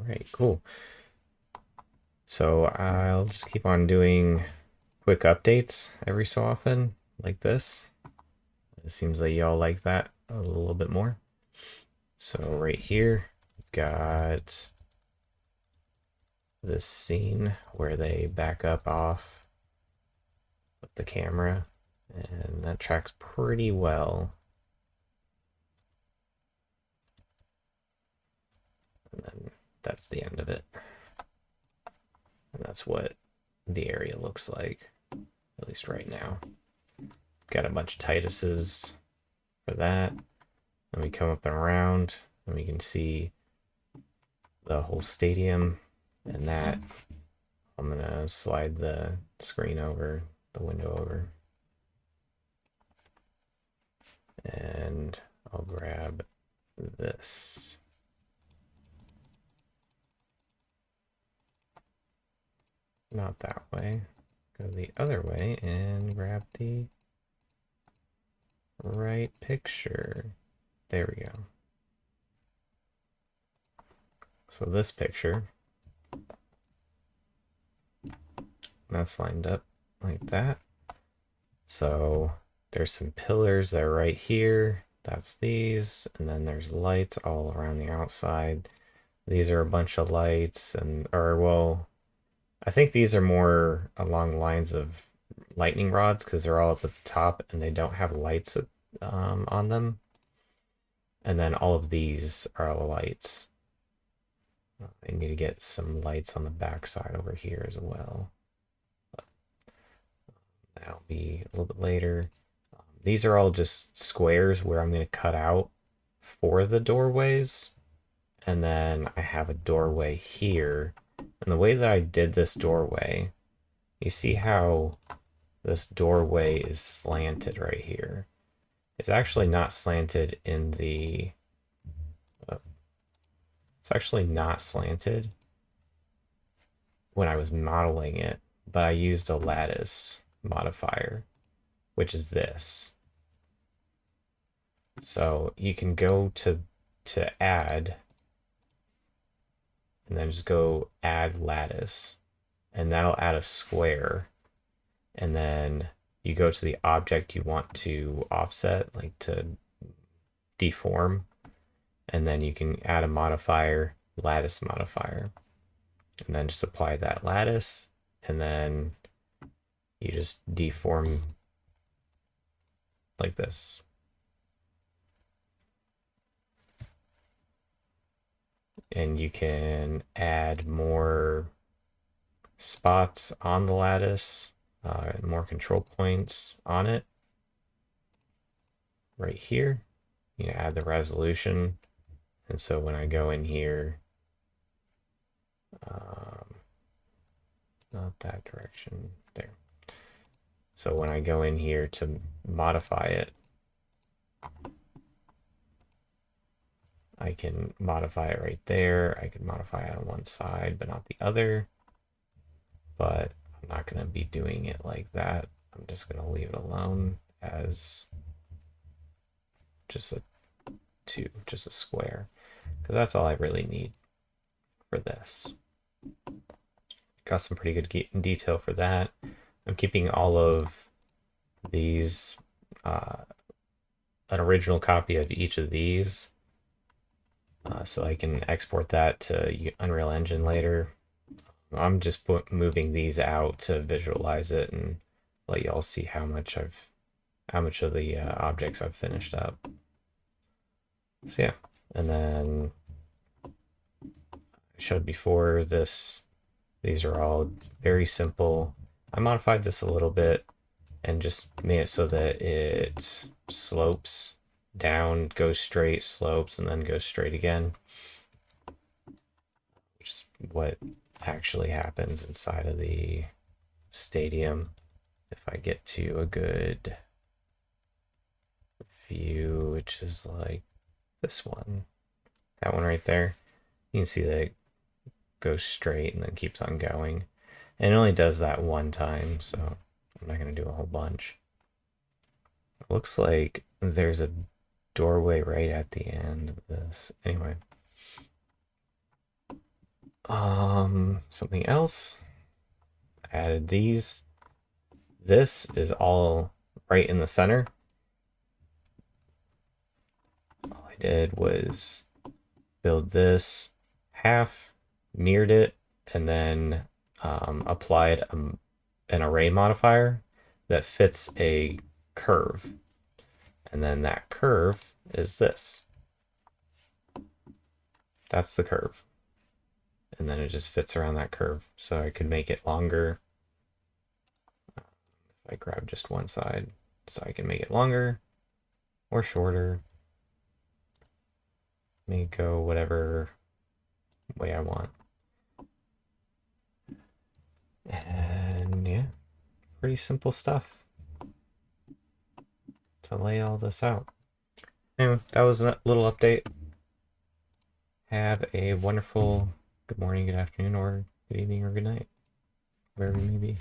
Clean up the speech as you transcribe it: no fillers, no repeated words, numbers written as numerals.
right, cool. So I'll just keep on doing quick updates every so often, like this. It seems like y'all like that a little bit more. So right here, we've got this scene where they back up off with the camera, and that tracks pretty well. And then that's the end of it. And that's what the area looks like, at least right now. Got a bunch of Tituses for that. And we come up and around, and we can see the whole stadium. And that, I'm gonna slide the screen over, the window over. And I'll grab this. Not that way. Go the other way and grab the right picture. There we go. So this picture, that's lined up like that. So there's some pillars that are right here. That's these. And then there's lights all around the outside. These are a bunch of lights well, I think these are more along the lines of lightning rods because they're all up at the top and they don't have lights on them. And then all of these are all lights. I need to get some lights on the back side over here as well. But that'll be a little bit later. These are all just squares where I'm going to cut out for the doorways. And then I have a doorway here. And the way that I did this doorway, you see how this doorway is slanted right here. It's actually not slanted in the... It's actually not slanted when I was modeling it, but I used a lattice modifier, which is this. So you can go to add, and then just go add lattice, and that'll add a square. And then you go to the object you want to offset, like to deform, and then you can add a modifier, lattice modifier, and then just apply that lattice, and then you just deform like this. And you can add more spots on the lattice, more control points on it. Right here, you know, add the resolution. And so when I go in here, not that direction, there. So when I go in here to modify it, I can modify it right there. I can modify it on one side, but not the other. But I'm not going to be doing it like that. I'm just going to leave it alone as just a square, because that's all I really need for this. Got some pretty good detail for that. I'm keeping all of these, an original copy of each of these, so I can export that to Unreal Engine later. I'm just moving these out to visualize it and let y'all see how much of the objects I've finished up. So yeah, and then I showed before this. These are all very simple. I modified this a little bit and just made it so that it slopes down, goes straight, slopes, and then goes straight again, which is what actually happens inside of the stadium. If I get to a good view, which is like this one, that one right there, you can see that it goes straight and then keeps on going. And it only does that one time, so I'm not going to do a whole bunch. It looks like there's a doorway right at the end of this. Anyway. Something else. I added these. This is all right in the center. All I did was build this half, mirrored it, and then applied an array modifier that fits a curve. And then that curve is this. That's the curve. And then it just fits around that curve. So I could make it longer. If I grab just one side, so I can make it longer or shorter. May go whatever way I want. And yeah, pretty simple stuff to lay all this out. Anyway, that was a little update. Have a wonderful good morning, good afternoon, or good evening, or good night, wherever you may be.